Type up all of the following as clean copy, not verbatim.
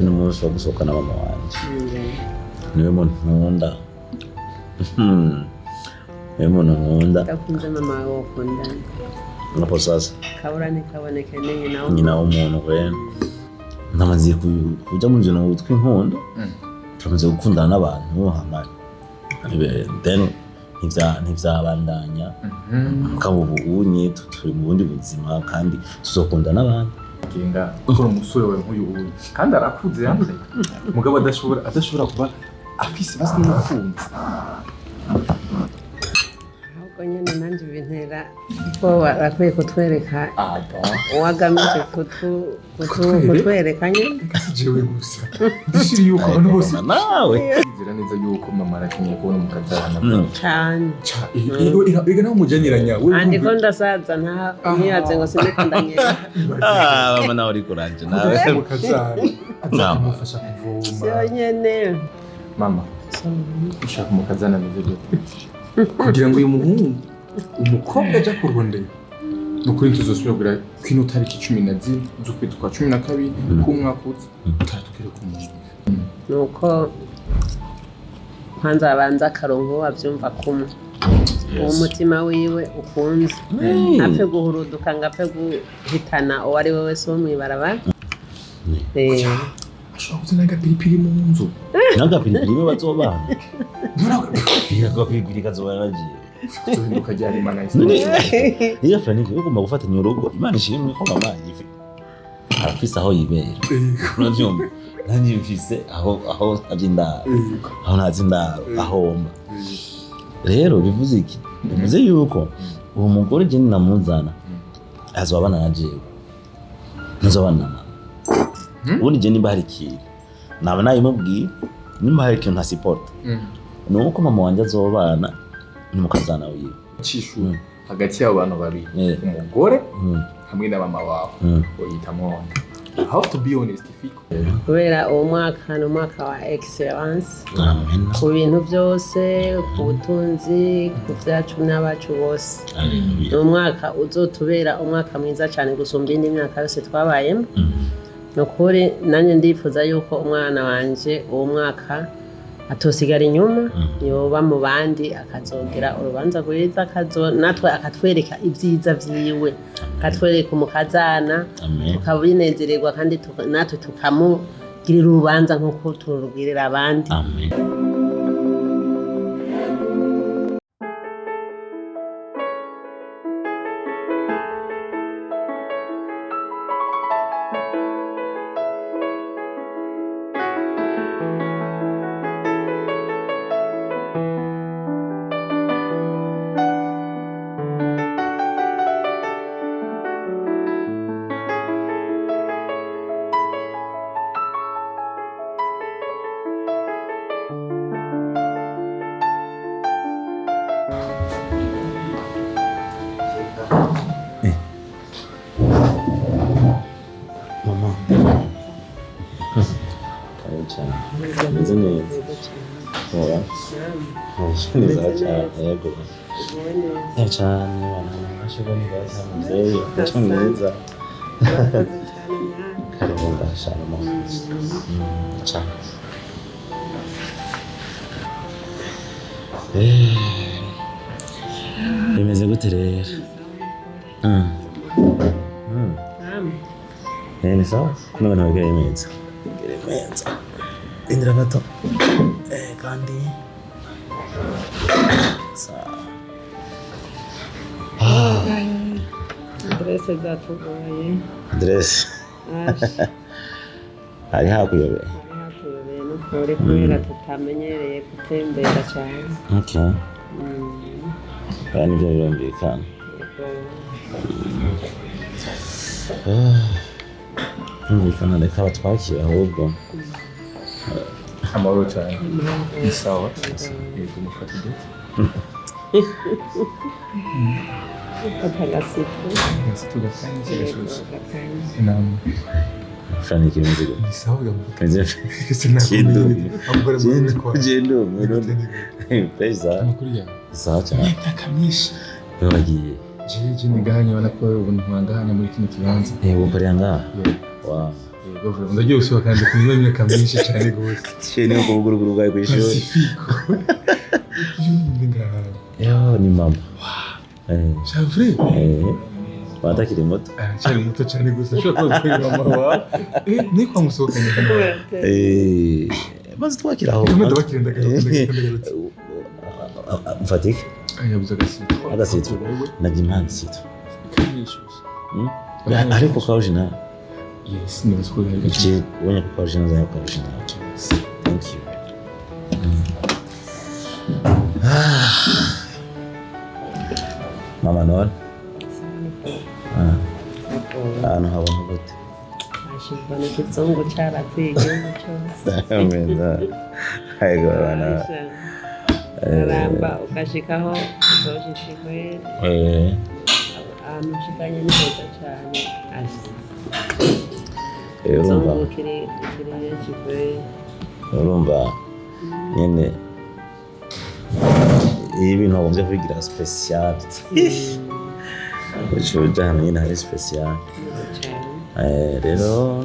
n'umunsi wo gusohokana mama wanje niwe muntu nkunda niwe muntu nkunda ndakunze mama wawe ukunda napo sasa kaburane kaboneke nyina w'umuntu kwe namaze kuja mu bintu witwa inkondo turamaze gukundana n'abantu hamwe then ntivyabandanya mugabo ubunye turi mu bundi buzima kandi tuzokunda n'abandi genga ukora umusore wawe nk'uyu uyu kandi arakuze yanze mugabo adashobora kuba afise basi n'umukunzi ahubwo nyene nanje bintera ko barakwiye kutwereka uwagamije kutwereka nyene jewe gusa ndishiri yuko abantu bose nawe nzira neza yuko mama arakeneye kubona umukazana cyane ega nawe mujaniranya andi ko ndasaza nta niyaze ngo sinekundanye mama nawe uri kuranje nawe umukazana azamufasha kuvoma sio nyene mama ushaka umukazana neza gute kugira ngo uyu muhungu umukobwa aja kurondera nukuri tuzosubira kwino tariki 14 z'ukwezi kwa 12 k'umwaka uza turatukire ku muntu nuko kwanza abanza karongo avyumva kumwe umutima wiwe ukunze apfe guhuruduka ngapfe guhitana uwo ari we wese wo mwibarabara ashobora kuzana agapiripiri mu nzu n'agapiripiri niwe bazobana agapiripiri kazobana nagiye tuhinduka ryari mana niyo franiki ugomba gufatanya urugo imana ishimwe ko mama yifi arafise aho yibera uravyumva nanjye mfise aho abyindaro aho ntazindaro ahomba rero bivuze iki bivuze yuko uwo mugore je namuzana azobana na jewe nazobana na mama ubundi je nimba hari ikintu naba nayimubwiye nimba hari ikintu ntasupport nuko mama wanje azobana n'umukazana wiwe cishu hagati y'abo bantu babiri umugore hamwe na mama wawe Sinohitamwo NABI. How to be honest Fiko kubera uwo mwaka n'umwaka wa excellence ku bintu byose ku butunzi ku byacu n'abacu bose n'umwaka uzotubera umwaka mwiza cyane gusumba indi myaka yose twabayemo nukuri nanjye ndifuza yuko umwana wanje uwo mwaka atosigara inyuma yoba mu bandi akazogera urubanza rwiza natwe akatwereka ibyiza vyiwe akatwereka umukazana tukabinezererwa kandi natwe tukamugirira urubanza nk'uko turubwirira abandi amen. Mama. Karibu meze neza. Oya. Neza cyane yego. Cyane bana nashobora nibaza muzeye cyo neza. Karibu ndashana mama. Cyane. Bimeze gute rero? Ni sawa? Kuna bana bagere meza. Indira gato. Kandi sawa. Adresse zatugoye. Adresse. Ari hakuyobe. Nukuri kubera tutamenyereye gutembera cyane. Okay. Nibyo birumvikana. Numvikana reka batwakira ahubwo amahoro cyane ni sawa yego mufata ibyo Atagasitu gakanye cyose inama franiki muziko ni sawa kaje gendo pesa amakuru yawe sawa cyane nakamisha bagiye jeje ni gahanye wana ko ubu ntwangahanya muri kino kibanza ubu bari ngaha wa yego vuba ndagiye gusohoka kandi kumwe imyaka myinshi cyane gose cyene ko guruguru bwawe kwishuri Fiko yo ni mama Chavre watakiri moto cyari muto cyane gusa ashobora kuba mama wawe ni kwa musohokanye maze twakiraho ndabakira mfatike yabuze agasito nabyimana sito ariko kwa original yes ni basuko je ubonye kwa original za kwa original thank you mama non ahantu habona gute ashibana ikizungu cyarateye igihugu cyose ameza hayigo bana ramba ukashikaho uzoshishikwe ahantu ushikanye ni heza cyane urumva urumva nyine ibintu wagombye kubigira special ucuja hano nyine hari special rero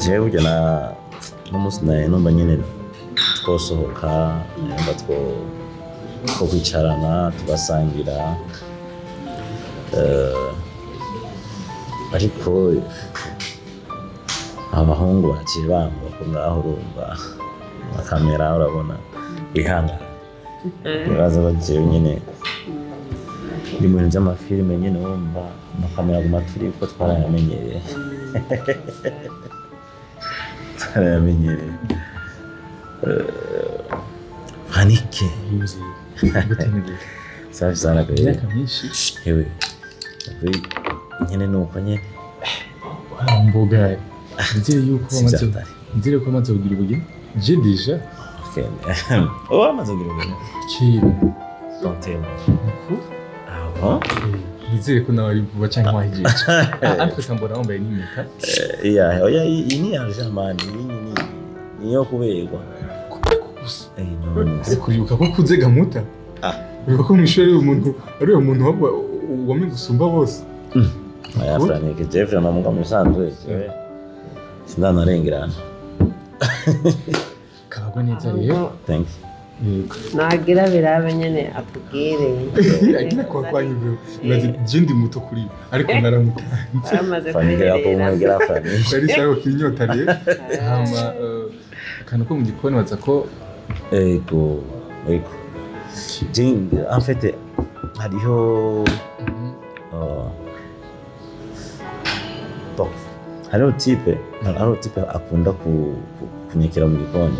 jewe burya n'umunsi nawe numva nyine twosohoka numva two kwicarana tugasangira ariko abahungu baciye banga ko ngaho urumva akamera urabona ihangana ibibazo bagiye nyine ni mu bintu by'amafilime nyine wumva amakamera guma turi ko twarayamenyereye panike safi sana kwa hiyo hewe nyine nuko nyine mboga nzire ko amaze kugira ubugi je déjà okay amaze kugira ubugi kiri don't tell nizere ko nawe vuba cyangwa wahigice ariko sambora wambaye n'impeta oya ini ya jamani niyo kuberwa gusa ariko yuka ko kuze gamuta uko ko mwishuri umuntu ari umuntu wame gusumba bose aya Frank Jeff na muga musanzwe sinanarengerana kabagwa neza rero thank you nagira birabe nyene akubwire agira kwa kwanyuwe bazi jindi muto kuri ariko naramutanze amaze Frank yakomwegera Frank ari saho kinyotariye hama kana ko mu gikoni baza ko ego en fait hariho hariho type akunda kunyekera mu gikoni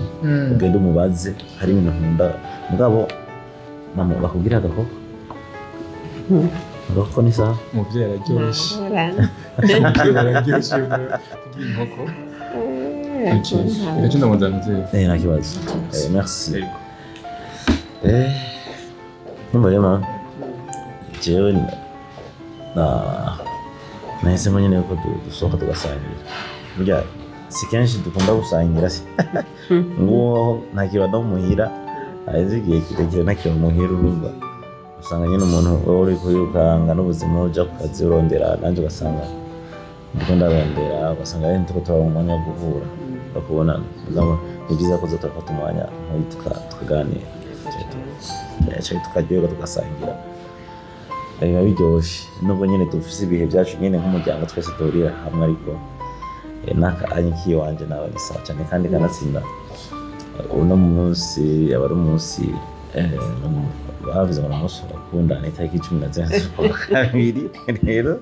ugenda umubaze hari ibintu nkunda mugabo mama bakubwiraga ko ngoko ni sawa umuvyeyi araryoshe inkoko Iracho ndamuzanze nta kibazo merci numva jewe nahisemo nyine ko dusohoka tugasangira burya si kenshi dukunda gusangira nguwo ntakiba muhira aheze igihe kirekire ntakiba muhira urumva usanga nyine umuntu wowe uri kuyukanga n'ubuzima uja ku kazi urondera nanjye ugasanga ndiko ndarondera ugasanga ari ntuko tuba mu mwanya wo guhura bakubonana mugabo ni byiza ko tuzafata umwanya nk'uyu tukaganira tukaryoherwa tugasangira biba biryoshye nubwo nyine dufise ibihe byacu nyine nk'umuryango twese duhurira hamwe ariko n'akanya k'iwanje nawe ni sawa cyane kandi kanatsinda uno munsi aba ari umunsi bavuze ngo ni umunsi urakundana itariki 19/2 rero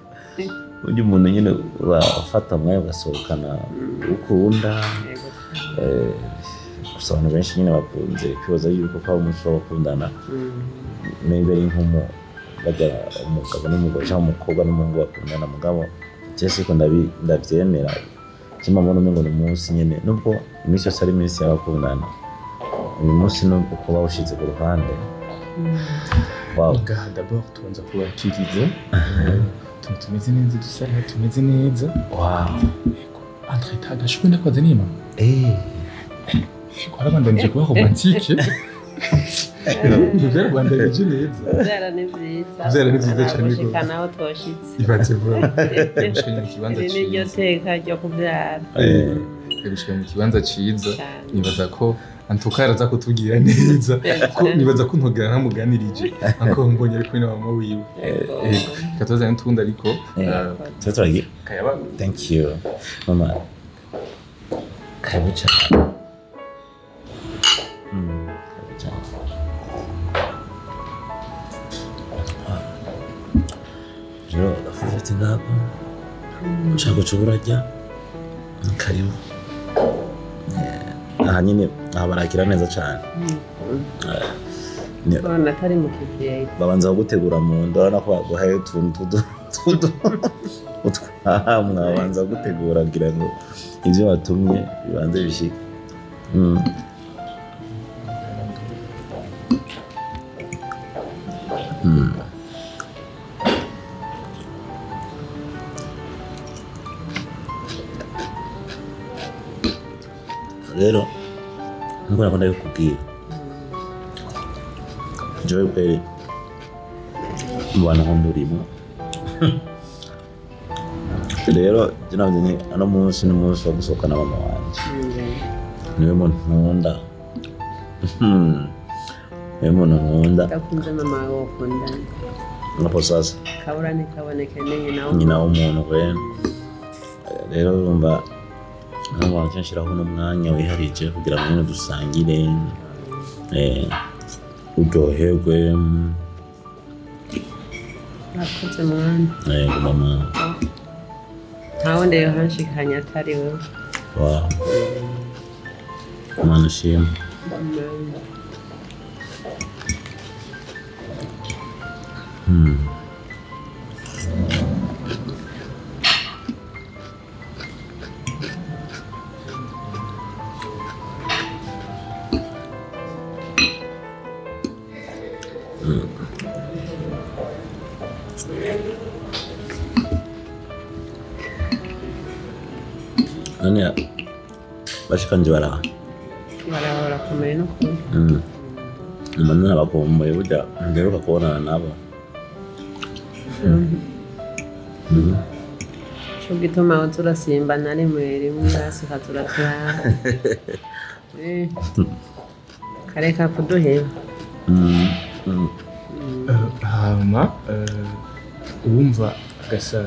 undi umuntu nyine urafata umwanya ugasohokana ukunda gusa abantu benshi nyine bakunze kwibaza yuko kwa umunsi wo gukundana maybe ari nk'umu bajya umugabo n'umugore cyangwa umukobwa n'umuhungu bakundana mugabo cyese ko ndabyemera kimwe mu ngo ni umunsi nyine nubwo iminsi yose ari iminsi y'abakundana uyu munsi nubwo kuba ushize ku ruhande wow d'abord tubanza kubakiriza tumeze neza dusara tumeze neza wow entre tagashwe ndakoze nima ko arabandanije kuba romantique Byarabandanije neza. Kuvyara ni vyiza. Kuvyara ni vyiza cane rwose. Gushika naho twoshitse. Ibatse vuba. Gushika mu kibanza Iri niryo ciza. teka ryo kuvyara. Gushika mu kibanza ciza. Nibaza ko antuka araza kutubwira neza. Ko nibaza ko ntogera ntamuganirije. Anko mbonye ariko ni mama wiwe. Katoza ntunda ariko. Turagira. Kayaba. Thank you. Mama. Karibu cyane. Rero afite ngako. Ushaka kuburajya. Karibu. Aha nyine abarakira neza cyane. None atari mu kivyeye. Babanza gutegura mu ndo urabona ko baguhaye utuntu mwabanza gutegura kugira ngo ibyo watumye bibanze bishike. Rero nkuko nakunda kubwira jewe kweli mbana nk'umurimo rero jinavuze ni ano munsi n'umunsi wo gusohokana mama wanje niwe muntu nkunda niwe muntu nkunda ndakunze mama wawe ukunda ngapo sasa kabura ntikaboneke nyina w'umuntu kweli rero urumva ntabwo wakenshiraho n'umwanya wiharije kugira ngo nyine dusangire uryoherwe nakoze mwana mama ntawundi yohanshikanye atari wewe Imana ishimwe none bashikanje barahora kumenya n'ukuri umuntu nabakumbuye burya nderuka kubonana nabo cyo gituma uza urasimba na rimwe hasi ukaturaturara kareka kuduheba hama wumva gasa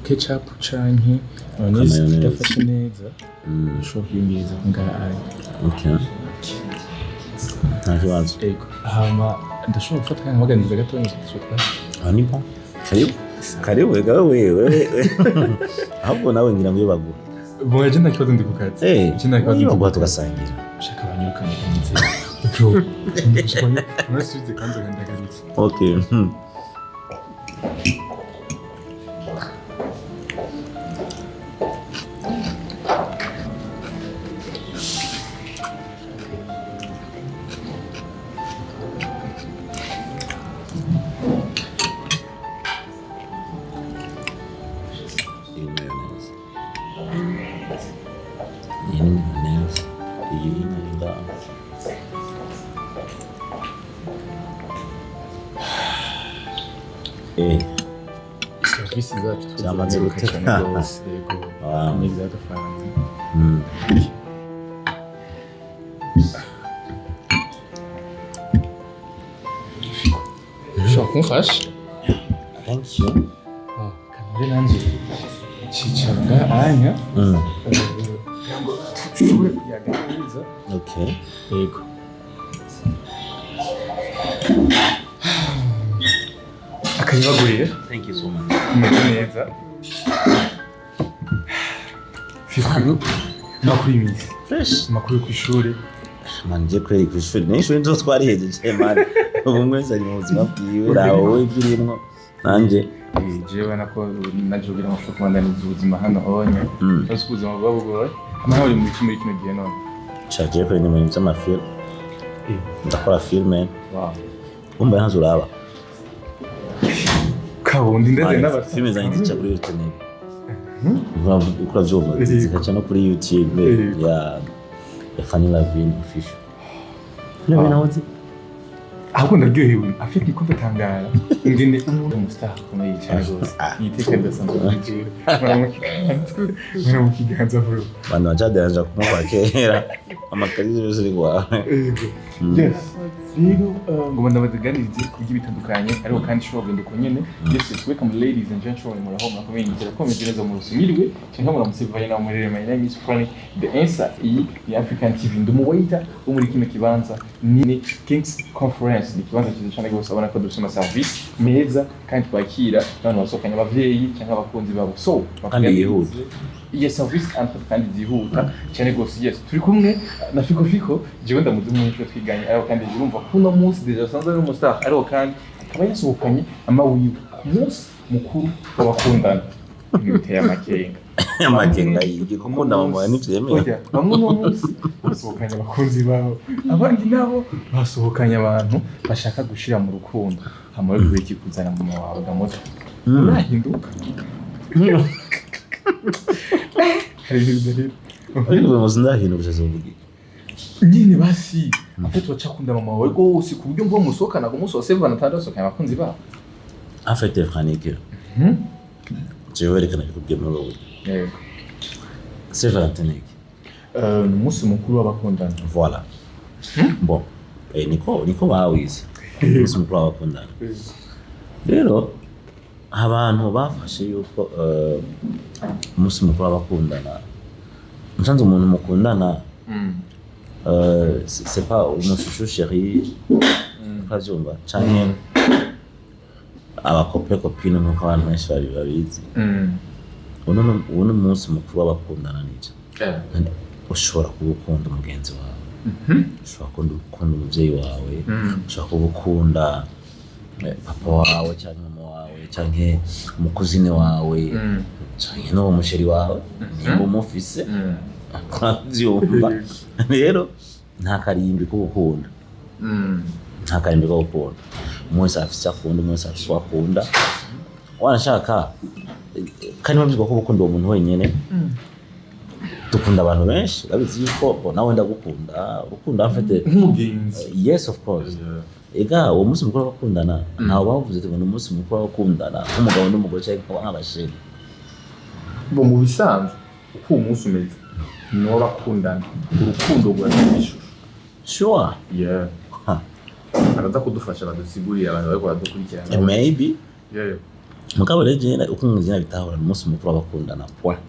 ketchup canke mayonnaise idafashe neza ushobora kwiyongeza ngaha. Okay. Nta kibazo. Ego. Hama ndashobora gufata kanya nkabaganiriza gatoya nshobora. Nipo. Karibu wewe. Ahubwo nawe ngira ngo yobagura. Boje nta kibazo ndi kukaza. Nta kibazo ndi tugasangira. Ushaka abanyurukanye kanitse. Bro. Ushobora nasubize kandi ndagarutse. Okay. Servisi zacu cyamaze guteka rwose. Yego. Ni byagafanze. Ushobora kumfasha? Thank you. Kamere nanjye cicara ngaha ngo tushobore kuyaganiriza. Okay. Yego. Akanyibagurire. Thank you so much. Umeze neza. Fico makuru y'imisi. Fresh. Makuru ku ishuri. Manje kweri ku ishuri. N'ishuri nzo twarihejeje man. Ubu mwese ari mu buzima bwiwe rawo ibyirimo. Nanje jewe nako najogira amashoka kubandaniza ubuzima hano honye. Basi ubuzima bwabugoye. Amahoro uri mu kimwe kino gihe none. Chaje kweri ni mu by'amafilm. Ndakora filme. Wow. Umba ntazo uraba. Kabundi ndeze n'abafilme filme zanjye zica kuri YouTube. Ukora byumva zikaca no kuri YouTube ya Fanny Lavin official. Filme nahoze ahubwo ndaryohewe afite niko ndatangara ngende umuntu umustar ukomeye cyane rwose yiteka ndasanzwe n'ijuru mwana mu kiganza bro bana bajadanja kumuva kera amakarizo yose ari kwawe yes rero ngoma ndabadaganirize kugira bitandukanye ariko kandi show genda uko nyene yes welcome ladies and gentlemen muraho murakomeye ngira komeze neza mu rusumiriwe cyangwa muramusivaye na muri my name is Frank the answer iyi African TV ndumuwaita wo muri kino kibanza ni Kings Conference ni kibanza cyiza cyane gose abana ko dufite service meza kandi twakira abantu basokanya abavyeyi cyangwa abakunzi babo so kandi yihuta iya service kandi zihuta cyane gose yes turi kumwe na Fico Fiko jewe ndamudumwe cyo twiganye ariko kandi urumva kuno munsi deja sanze ari umustar ariko kandi akaba yasohokanye amawiwe munsi mukuru w'abakundana biteye amakenga igikunda mama n'ivyemeye bamwe mu munsi basohokanye abakunzi babo abandi nabo basohokanye abantu bashaka gushira mu rukundo hamwe bw'iki kuzana mu wawe gamoto nahinduka ariko muzina hino bizazovuga nyine basi afite wacakunda mama wawe gose ku buryo mvo musohokana ku munsi wa St Valentin asohokanye abakunzi babo afite franike jewe rekana kubye muri wowe yego St Valentin umunsi mukuru w'abakundana voilà bon niko bawize umunsi mukuru w'abakundana rero abantu bafashe yuko umunsi mukuru w'abakundana nsanze umuntu mukundana c'est pas mon chouchou chéri kavyumva canke abakope kopine nkuko abantu benshi babizi uno munsi mukuru w'abakundana n'iki ushobora kubukunda umugenzi wawe ushobora kubukunda umuvyeyi wawe ushobora kubukunda papa wawe cyangwa mama wawe cyangwa umukuzine wawe cyangwa n'uwo musheri wawe nimba umufise akavyumva rero nta karimbi ko gukunda nta karimbi ko gukunda umunsi afise akunda umunsi afise akunda wanashaka kandi bavuga ko gukunda uwo muntu wenyene dukunda abantu benshi urabizi yuko nawe ndagukunda ukunda afite nk'umugenzi yes of course ega uwo munsi mukuru w'abakundana ntawe bavuze ngo ni umunsi mukuru w'abakundana nk'umugabo n'umugore cyangwa nk'abasheri bo mu bisanzwe uko umunsi umeze ni w'abakundana urukundo rwashishije sure yeah araza kudufasha badusigurira abantu bari baradukurikirana maybe yeah mugabo rege uko mwizina bitahura umunsi mukuru w'abakundana point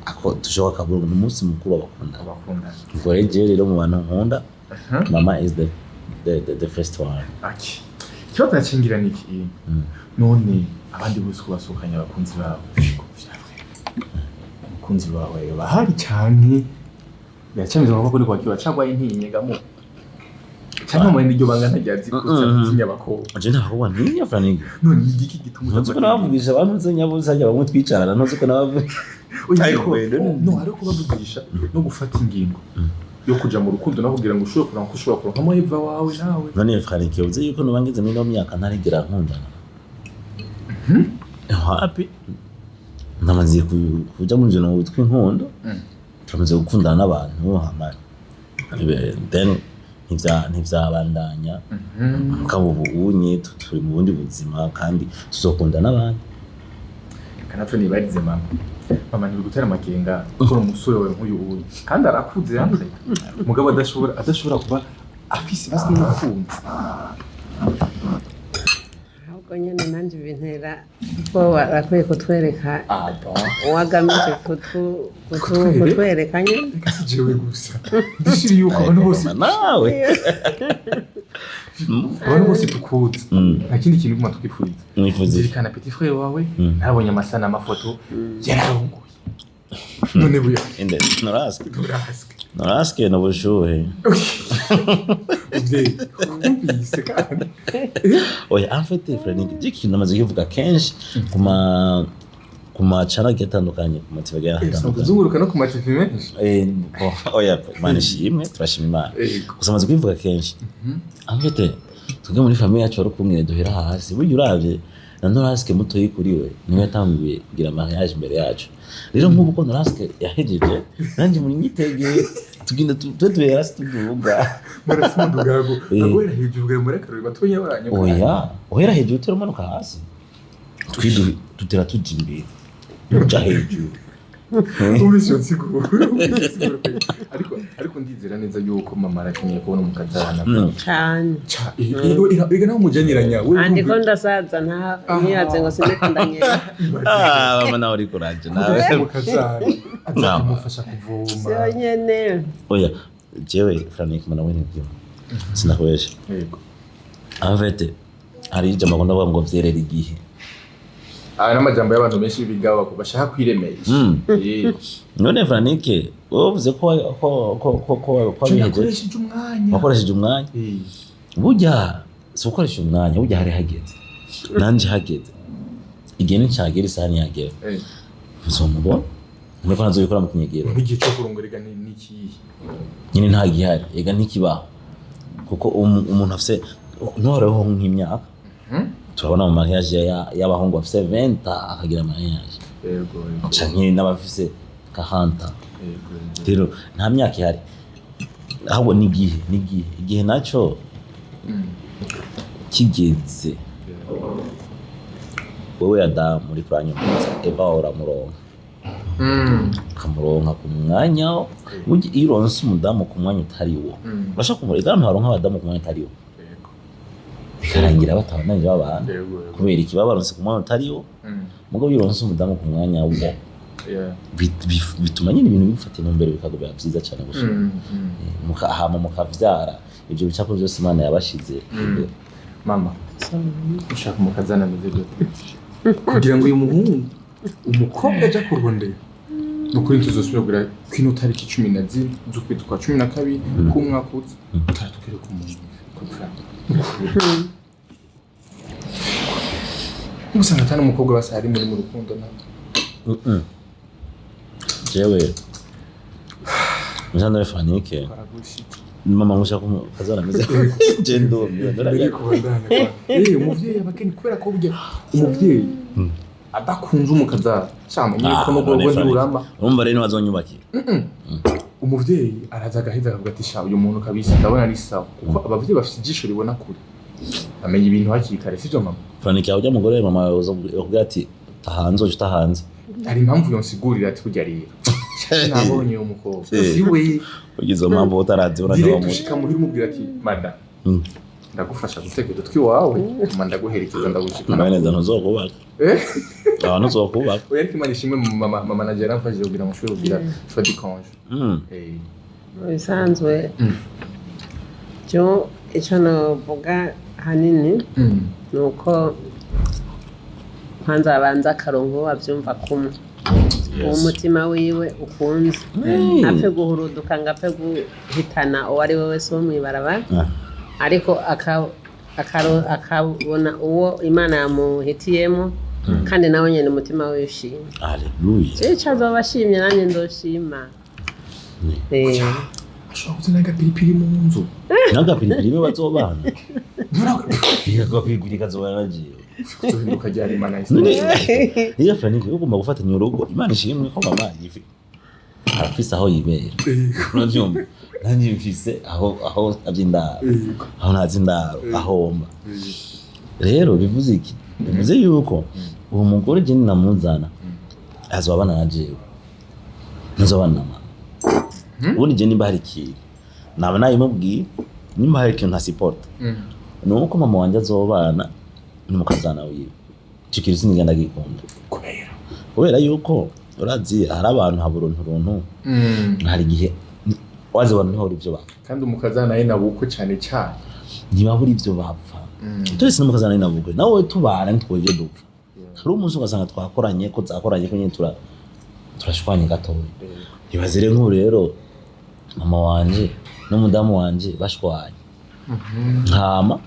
ako tushobora kabura umunsi mukuru w'abakundana ubwo rege rero mu bantu nkunda mama is the first one aki cyo tacingira niki none abandi bose kubasukanya abakunzi babo abakunzi bawe bahari cyane yacyamiza ngo kuri kwa kiba cagwaye ntinyegamo cyangwa mu ndyo bangana ryazi kutsinya bakobwa aje ntabwo ntinya franige none igiki gituma uko nabavugisha abantu nzenyabuze ajya bamwe twicarana noze ko nabavuga no ariko bavugisha no gufata ingingo yo kuja mu rukundo no kugira ngo ushobore kuranka ushobora kuranka amaheva wawe nawe none franige uze yuko nubangize muri no myaka ntarigira nkundana happy namaze kuja mu byo witwa inkondo turamaze gukundana n'abantu hamana then ntivyabandanya mukabo ubunye turi mu bundi buzima kandi tuzokundana n'abandi kanatwe nibarize mama ntibigutera amakenga ko umusore wawe nk'uyu uyu kandi arakuze yanze mugabo adashobora kuba afise basi n'umukunzi ahubwo nyene nanje bintera ko barakwiye kutwereka uwagamije kutwereka nyene kasi jewe gusa ndishiri yuko abantu bose nawe abantu bose tukuze nta kindi kintu kuma tukipfuriza nifuza zirikana petit frère wawe narabonye amasana amafoto yararongoye none buya inde noraske no bushuhe ubise kandi oya afite franike ikintu namaze kuvuga kenshi kuma channel gatandukanye kuma TV gatandukanye kuzunguruka no kuma TV menshi oya mani shimwe turashima Imana gusa maze kubivuga kenshi afite tuge muri famille yacu ari kumwe duhera hasi buryo uravye na Noraske muto yikuriwe niwe yatanguye kugira mariage imbere yacu rero nk'ubu ko Noraske yahejeje nanjye muri nyitegeye tugenda tutuye hasi tuduga barasimuduga go agwera hejuru bwa muri karori batonya baranyuka oya ohera hejuru teramanuka hasi tutera tujya imbere uja hejuru ubisho nsiguro ariko ndizera neza yuko mama arakeneye kubona umukazana cyane ega nawe umujaniranya andi ko ndasaza nta ntiyaze ngo sindikundanye mama nawe uri kuraje nawe umukazana azamufasha kuvoma sio nyene oya jewe Frank mana wene byo sinakoresha yego avete hari ijambo ndavuga ngo vyerera igihe n'amajambo y'abantu benshi bigawa ko bashaka kwiremesha none Frank uvuze ko wakoresheje umwanya burya si ukoresha umwanya burya hari hageze nanje hageze igihe nicagera isahani yagera nzomubona niko nazobikora mu kinyegero n'igihe cyo kurongorega niki nyine nta gihari ega ntikibaho kuko umuntu afise ntoreho nk'imyaka turabona mu mariage y'abahungu bafise 20 akagira mariage yego canke n'abafise 40 rero nta myaka ihari ahubwo n'igihe naco kigeze wowe Adamu muri kuranyumviriza Eva uramuronka kamuronka ku mwanya burya iyo uronse umudamu ku mwanya utari wo bashaka kumurega abantu baronka abadamu ku mwanya utari wo bikarangira batabananije babana kubera ikibabaronse ku mwanya utari wo mugabo iyo uronse umudamu ku mwanya wo bituma nyine ibintu bifatira imbere bikagobera byiza cyane gusha hama mukavyara ibyo bicapo byose Imana yabashize mama ushaka umukazana meze gute kugira ngo uyu muhungu umukobwa aja kurondera nukuri tuzosubira kugira kwino tariki 14 z'ukwezi kwa 12 kumwaka uza turatukire ku muntu konfront usanga atana umukobwa basari muri mu rukundo na jewe muzana Frank mama mushaka umukazana meze gendo umuvyeyi abakeni kwera ko burya umuvyeyi adakunze umukazana cyangwa niko no gwo nduramba urumva rero bazonyubakira umuvyeyi araza gaheza akavuga ati sha uyu muntu kabisa ndabona ari sawa kuko abavyeyi bafite ijisho ribona kure amenye ibintu hakiri kare sivyo mama Frank yawe mugore mama yovuga ati tahanze hari impamvu yonsigurira ati kujya rero nabonye umukobwa siwe ugize mpamvu utarazi uranywa mu dushika muri mubwira ati madam ndagufasha gutegura utwi wawe ndaguherekeza ndagushika neza ntuzokubaka ntuzokubaka oya ariko Imana ishimwe mama na Gerard mfashije kugira mushobore kugira choix de conge bisanzwe cyo icyo navuga hanini nuko kwanza abanza akarongo avyumva kumwe umutima wiwe ukunze apfe guhuruduka ngapfe guhitana uwo ari we wese wo mwibarabara ariko akabona uwo Imana yamuhitiyemo kandi nawe nyene umutima wishimye haleluya cyo azobashimye nanjye ndoshima ashobora kuzana agapiripiri mu nzu n'agapiripiri niwe bazobana agapiripiri kazobana nagiye tuhinduka ryari Imana niyo Frank ugomba gufatanya urugo Imana ishimwe ko mama yifi arafise aho yibera uravyumva nanjye mfise aho abyindaro aho ntazindaro ahomba rero bivuze iki bivuze yuko uwo mugore je namuzana azobana na jewe ntazobana na mama ubundi je nimba hari ikintu naba nayimubwiye nimba hari ikintu ntasipota nuko mama wanje azobana n'umukazana wiwe cikiri sinigenda gikunda kubera yuko urazi hari abantu haburuntu hari gihe waze bantu hori ibyo bapfa kandi umukazana naye nabuko cyane ntibabura ibyo bapfa twese n'umukazana naye nabuko nawe tubana ntitwoje dupfa hari umunsi ugasanga twakoranye ko zakoranye ko nyine turashwanye gatoya ibazire nk'u rero mama wanje n'umudamu wanje bashwanye nkama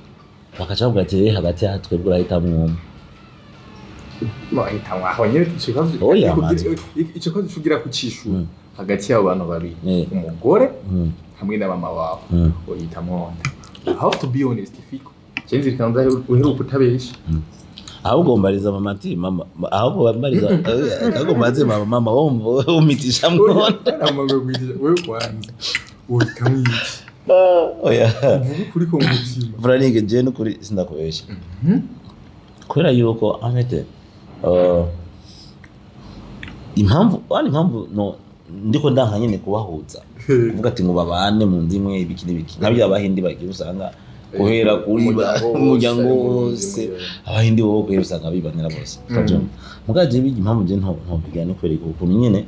bakaca bavuga ati hagati ya twebwe urahitamwo aho nyine icyo ko tugira ku cyishu hagati y'abo bantu babiri umugore hamwe na mama wawe uhitamwo I have to be honest Fiko cyenzi kanza uheruka utabesha ahubwo mbariza mama ati mama ahubwo mbariza ahubwo maze mama wumva umitisha mwana amagwe gwiza wewe kwanza wohitamwo iki oya uvuga ukuri ko mu mutima Franike je n'ukuri sindakubesha kubera yuko amete impamvu no ndiko ndanka nyene kubahuza kuvuga ati ngo babane mu ndimwe ibiki n'ibiki nabyo abahindi bagiye usanga guhera kuri umuryango wose abahindi bo guhera usanga bibanira bose mugaje bigi impamvu je ntobigane kwereka ukuntu nyene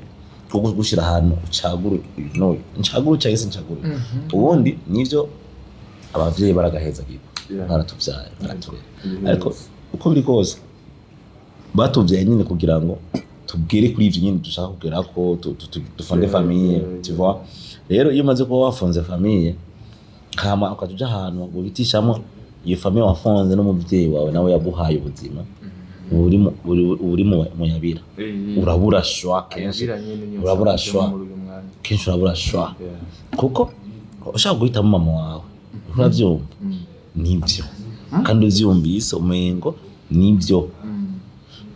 gushira ahantu ucagura no ncagura cyangwa se ncagura ubundi nivyo abavyeyi baragaheza gipo baratuvyaye baraturera ariko uko biri kose batuvyaye nyine kugira ngo tubwire kuri ivyo nyine dushaka kugera ko dufonde famille tu vois rero iyo maze ko wafonze famille kama ukatuja ahantu ngo bitishamo iyo famille wafonze no muvyeyi wawe nawe yaguhaye ubuzima uri mu yabira urabura shwa kenshi urabura shwa kuko ushaka guhitamo mama wawe uravyumva nivyo kandi uvyumvise umengo nivyo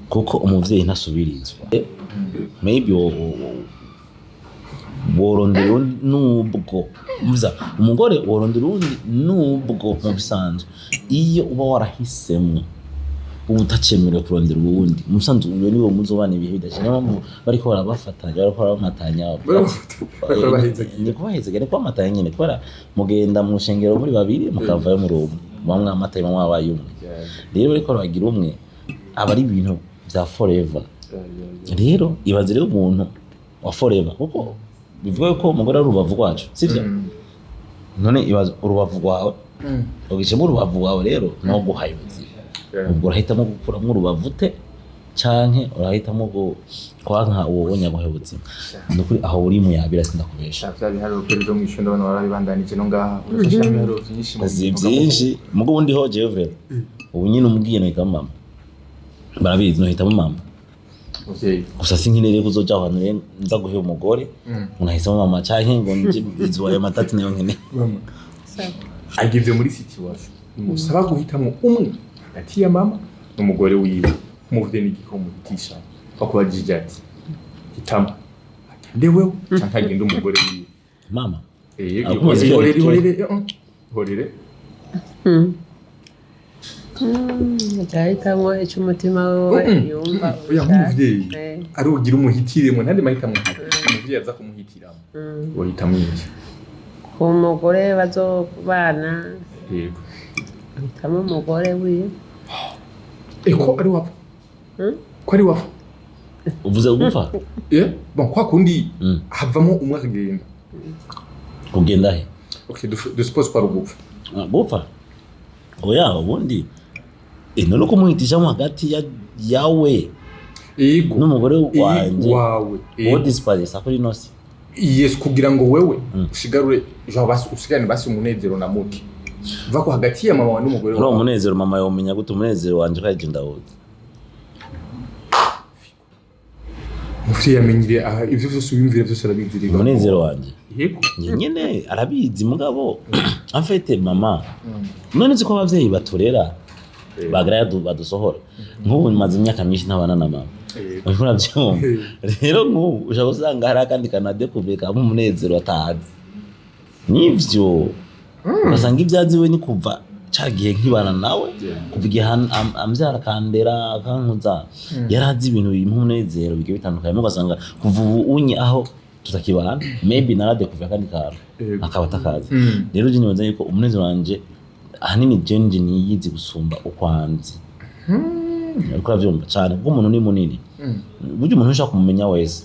kuko umuvyeyi ntasubirizwa maybe worondera nubwo mvuza umugore worondera nubwo mu bisanzwe iyo uba warahisemwe ubutacemerewe kurondera uwundi umusanzu uyo niwo muzobana ibihe bidashira mpamvu bariko barabafatanya bariko baramatanya ni kubahezega ni kwamatanya nyene kubera mugenda mu shengero muri babiri mukavayo mu rugo bamwe amatanya bamwe abaye umwe rero bariko baragira umwe aba ari ibintu bya forever rero ibaze rero umuntu wa forever kuko bivuga ko umugore ari urubavu rwacu sivyo none ibaze urubavu rwawe ugicemo urubavu rwawe rero no guhaye ubuzima ubwo urahitamo gukuramo urubavu te canke urahitamo kwanka uwo bonyagohe ubuzima nukuri aho uri mu yabira sindakubesha byari hari uruperero mwisho ndabona warabibandanije no ngaha urafasha ibiharo byinshi mugo ubundi ho JEWE ubu nyine umubwiye no hitamo mama barabizi no hitamo mama gusa sinkinere kuzoja ahantu rero nza guhe umugore unahisemo mama canke ngo nje izwaye amatati nayo nkene mama agivye muri situation musaba guhitamo umwe ati ya mama n'umugore wiwe muvye n'igikomo gitisha bakubajije ati hitamo ndewe canke agenda umugore wiwe mama horere Gahitamo icyo umutima wawe yumva umuvyeyi arugira umuhitiremo ntandi mahitamo umuvyeyi aza kumuhitiramo wohitamo iki ku mugore bazobana yego hitamo umugore wiwe ko ari wapfa ko ari wapfa uvuze gupfa bon kwa kundi havamo umwe akagenda kugenda he okay de suppose kwa rugupfa gupfa oya ubundi none ko muhitisha mu hagati yawe yego n'umugore wanje wawe what is paris akuri nosi yes kugira ngo wewe ushigarure jo basi usigane basi umunezero na muke va ko hagati ya mama wa n'umugore wawe umunezero mama yomenya gute umunezero wanje kaje ndawuzi mufi yamenyire aha ivyo vyose ubimvira vyose arabizirira umunezero wanje yego nyene arabizi mugabo afete mama none ziko abavyeyi baturera bagraya badusohora nk'ubu maze imyaka myinshi ntabana na mama urabona byo rero nk'ubu ushaka usanga hari akandi kanade kubeka mu munezero atazi nivyo basanga ibyazi we ni kuva cagiye nkibana nawe kuva igihe ambyara kandera akankuza yarazi ibintu bimunezero bigiye bitandukanye mugasanga kuva unye aho tutakibana maybe narade kuva kandi kantu akaba takazi rero je nibaza yuko umunezero wanje ahanini jenje niyizi gusumba ukwanzi ariko avyumva cyane kuko umuntu ni munini buryo umuntu ushaka kumenya wese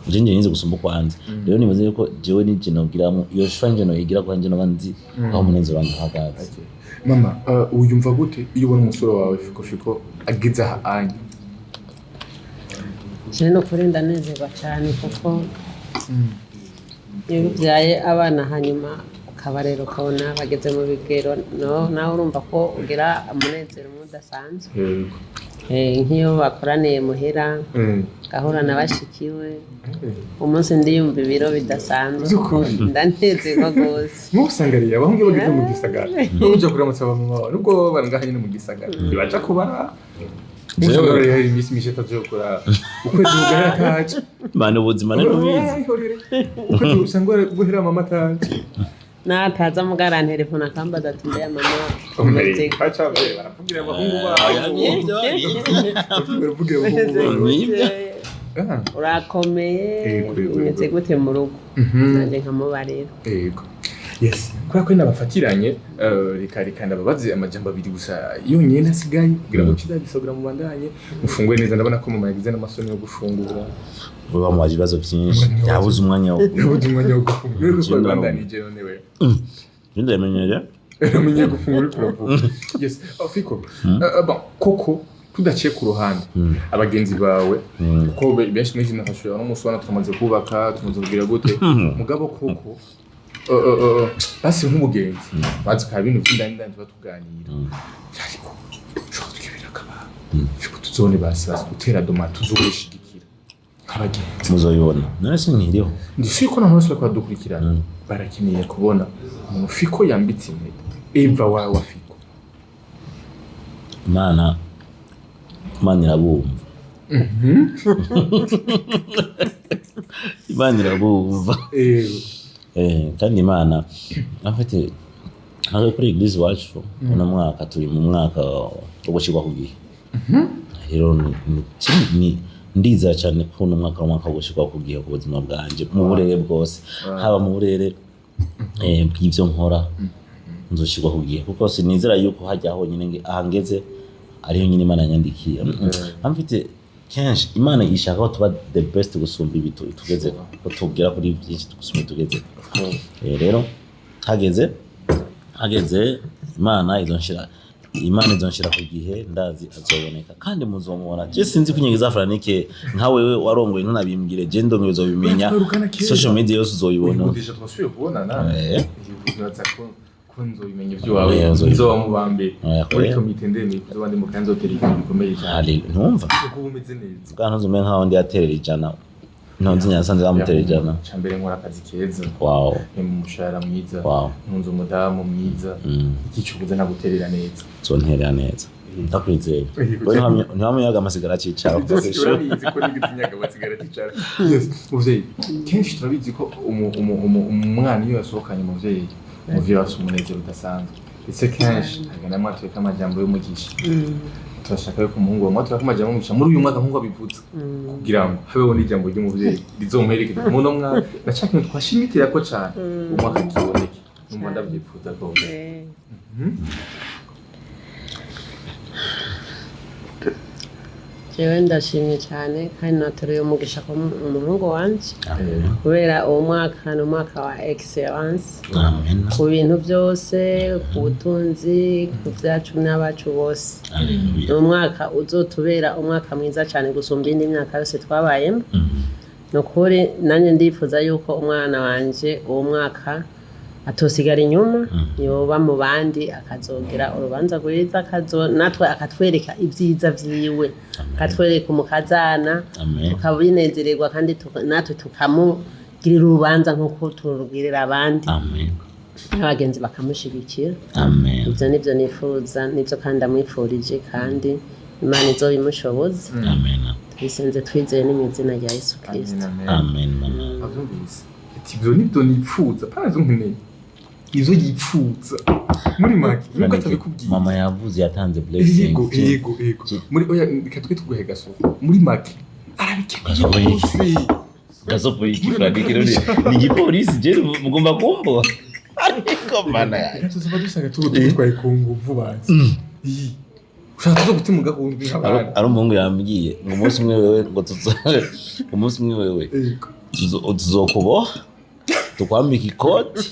jenje niyizi gusumba ukwanzi rero nibaza yuko jewe nije nogiramo iyo shanje no yigira kwanje no banzi aho umunezero wanje hagaze mama uyumva gute iyo ubona umusore wawe Fiko Fiko ageze aha anya no kurinda nezerwa cyane kuko iyo byaye abana hanyuma kabarero kabona bageze mu bigero nawe urumva ko ugira umunezero mudasanzwe nk'iyo bakoraniye muhira gahura nabashikiwe umunsi ndiyumva ibiro bidasanzwe ndanezerwa gose musangariye abahungu bageze mu gisagara n'ujya kuramutsa abamama nubwo barangahanye no mu gisagara bibaca kubara jewe hari imisi mishe tazokora ukwezi bugara ataje bana ubuzima n'ubizi ukwezi usanga guhera mama ataje nataza mugara telefone akambaza ati mbe mama umeze kacha baravugira abahungu babo urakomeye umeze gute mu rugo nanje nkamubarira yego yes kwa ko nabafatiranye reka ndababaze amajambo abiri gusa yonyene asigaye kugira ngo kizabisogra mu bandanye mufungwe neza ndabona ko mama yagize n'amasoni yo gufungura uba mu bibazo byinshi yabuze umwanya wo gufungura ko bandanije none we ndamenye gufungura kuravuga yes Fiko bon koko tudaciye ku ruhande abagenzi bawe kuko benshi n'izina nafashwe no muswana tumaze kubaka tumaze kugira gute mugabo koko basi nk'umugenzi bazi ka bintu by'indani batuganira ariko cyo twibira kaba Fiko tuzone basi gutera doma tuzogushigikira nk'abagenzi muzoyibona none sinkiriho ndishiko na hose kwa dukurikirana barakeneye kubona umuntu Fiko yambitse Eva wa Fiko Imana irabumva Imana irabumva kandi Imana afite ntabwo kuri Eglise wacu uno mwaka turi mu mwaka wo gushyirwa ku gihe rero ni ndiza cyane ko uno mwaka wo gushyirwa ku gihe ku buzima bwanjye mu burere bwose haba mu burere bw'ibyo nkora nzoshyirwa ku gihe kuko sinizera yuko hajya honyine ahangeze ariyo nyine Imana yanyandikiye amfite kenshi Imana ishaka ko tuba the best gusumba ibitu tugeze ko tubwira kuri byinshi gusumba tugeze rero hageze Imana izonshira ku gihe ndazi azoboneka kandi muzomubona je sinzi kunyegeza Franike nka wewe warongoye ntunabimbwire je ndongo uzobimenya social media yose uzoyibona ndisha twasuye kubona nawe kunzo bimenye byo wawe nzo wamubambe kuri komite ndende kuzobandi mu kanzo terika bikomeye cyane ntumva kuko umeze neza kandi nzume nkaho ndi aterera ijana ntonzi nyasanze bamuterera ijana cyambere nkora akazi keza wow umushahara mwiza wow ntunze umudamu mwiza igicukuza naguterera neza zonterera neza ndakwizeye ntiwamuyaga amasigara cicaro urabizi ko n'igitinyaga amasigara cicaro yes muvyeyi kenshi turabizi ko umwana iyo yasohokanye muvyeyi wafite umunezero udasanzwe ndetse kenshi agana mwatweka amajambo y'umugisha turashaka yuko umuhungu wamwatweka amajambo y'umugisha muri uyu mwaka nk'uko abivutse kugira ngo habeho n'ijambo ry'umuvyeyi rizomuherekeza muno mwana nashaka ko twashimitira ko cyane umwaka kiboneke numva ndavyifuza ko jewe ndashimye cyane kandi nateruye umugisha ko umuhungu wanje kubera uwo mwaka ni umwaka wa excellence ku bintu byose ku butunzi ku byacu n'abacu bose ni umwaka uzotubera umwaka mwiza cyane gusumba indi myaka yose twabayemo ni ukuri nanjye ndifuza yuko umwana wanje uwo mwaka atosigara inyuma yoba mu bandi akazogera urubanza rwiza natwe akatwereka ibyiza vyiwe akatwereka umukazana tukabinezererwa kandi natwe tukamugirira urubanza nk'uko turugirira abandi n'abagenzi bakamushigikira ibyo nibyo nifuza nibyo kandi amwifurije kandi Imana izobimushoboze twisenze twizeye n'imizina rya Yesu Kristo amen ibyo nibyo nifuza parazo nkeneye izo yipfuza muri make nuko atabikubwiye mama yavuze yatanze blessing yego muri oya rikatwe tuguhe gaso muri make arabikeye gasopo y'ikifradikiro ni gipolisi je mugomba kumbo ariko mana yaje tuzoba dusanga twaye ku nguvu bazi ushaka gutima gahunda nk'abana ari umuhungu yambwiye ngo umunsi umwe wewe ngo umunsi umwe wewe tuzokuboha tukwambika ikoti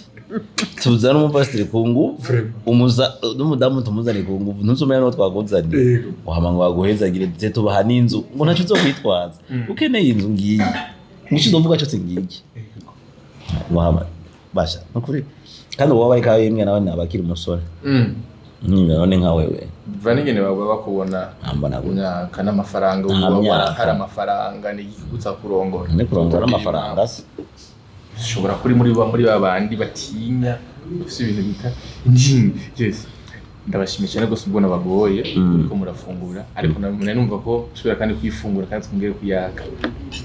tuzana umupasiteri ku nguvu n'umudamu tumuzane ku nguvu ntuzumenya n'uwo twakuzaniye wahama ngo waguhezagire ndetse tubaha n'inzu ngo ntacyo zo kwitwaza ukeneye inzu ngiyi nicyo uzovuga cyose ngiyi wahama basha nukuri kandi uwo bari kawe imwe nawe nabakiri umusore nyine none nka wewe vaningene baba bakubona ambana gunyaka n'amafaranga ubona hari amafaranga ni gutsa kurongora ni kurongora amafaranga ushobora kuri muri babandi batinya ufite ibintu bita injini yes ndabashimiye cyane gose ubwo nabagoye uriko murafungura ariko namwe numva ko usubira kandi kwifungura kandi twongere kuyaka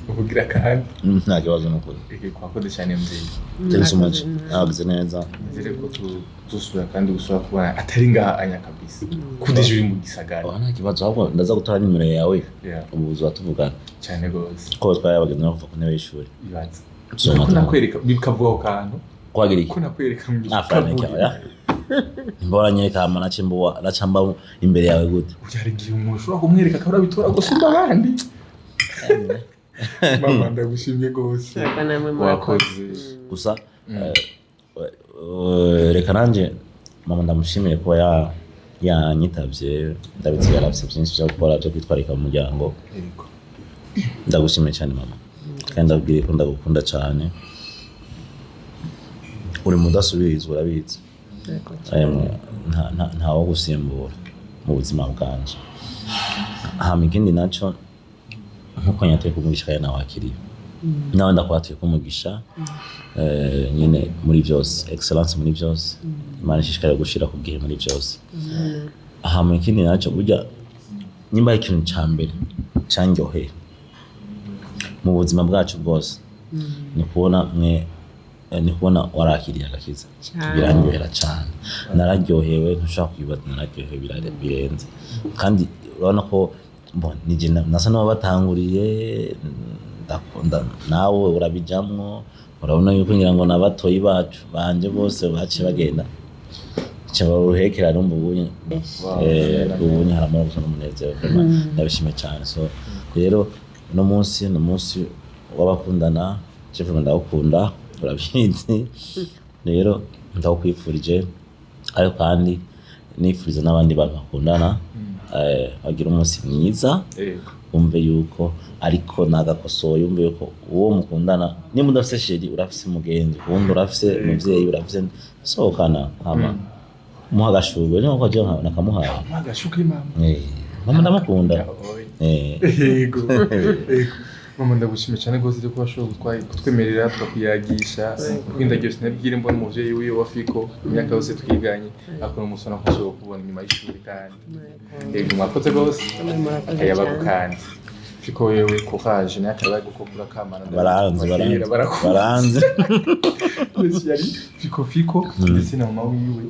uvugira kandi nta kibazo n'ukuri kwakoze cyane mzee thanks so much agize neza nzire ko tuzusubira kandi gusubira kubona atari ngaha anya kabisa kudeje uri mu gisagara nta kibazo ahubwo ndaza gutora nimero yawe ubu uzatuvugana cyane gose ko twayabagenza no kuva ku ntebe y'ishuri ibanze so nakwereka bikavuga kantu kwagiri ko nakwereka mu gisagara mbora nyereka ama nacamba imbere yawe gute ujari gihe umuntu ushobora kumwereka akabura bitora gusumba ahandi mama ndagushimye gose wakoze gusa reka nanje mama ndamushimire ko yanyitavye ndabitse yarafise byinshi byo gukora byo kwitwarika mu muryango ndagushimye cyane mama kandi ndabwire ko ndagukunda cyane uri mudasubirizwa urabizi ntawo gusimbura mu buzima bwanje hama ikindi naco nkuko nyateye kumugisha kandi nawe akiriye nawe ndakwatuye kumugisha nyine muri byose excellence muri byose Imana ishishikara gushira ku gihe muri byose hama ikindi naco burya nyimba ikintu ca mbere cyanyoheye mu buzima bwacu bwose ni kubona warakiriye agakiza biranyohera cyane nararyohewe ntushaka kwibaza nararyohewe birenze kandi urabona ko nije nasa n'abatanguriye ndakunda nawe urabijamwo urabona yuko ngira ngo nabatoyi bacu banje bose bace bagenda cyabaruhekera no mbubunye ubunye haramo gusa n'umunezero ndabishime cyane so rero no munsi w'abakundana Jeff ndagukunda urabizi rero ndakwifurije ariko kandi nifuriza n'abandi bantu bakundana bagira umunsi mwiza umve yuko ariko nagakosoye umve yuko uwo mukundana nimba udafise sheri urafise umugenzi ubundi urafise umuvyeyi urafise sohokana hama muha agashurwe niho kwaje nakamuhaye agashurwe mama ndamukunda yego mama ndagushimye cyane gose cyo kubashobora kutwemerera tukakuyagisha kwindagiye sinabwire mbona umuvyeyi wiwe wa Fico imyaka yose twiganye akora umusona ko kubona nyuma y'ishuri kandi yego mwakoze gose ayabagukandi Fico wewe courage n'akabaye gukokura kamana baranze yari Fico ndetse na mama wiwe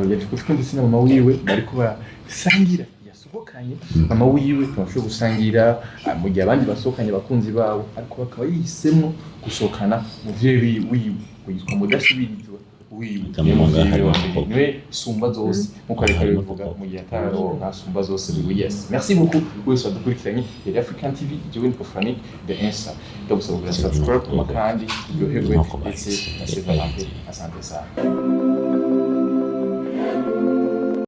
yari Fico ndetse na mama wiwe bari kuba sangira yasohokanye mama wiwe twashoboye gusangira mu gihe abandi basohokanye bakunzi babo ariko bakaba yihisemo gusohokana muvyeyi wiwe yitwa mudasubirizwa wiwe sumba zose nkuko ariko bivuga mu gihe ataro nka sumba zose yes merci beaucoup wese wadukurikiranye yari African TV jewe ni Kofrani de Insta donc subscribe kandi yohegwe ndetse na St Valentin asante sana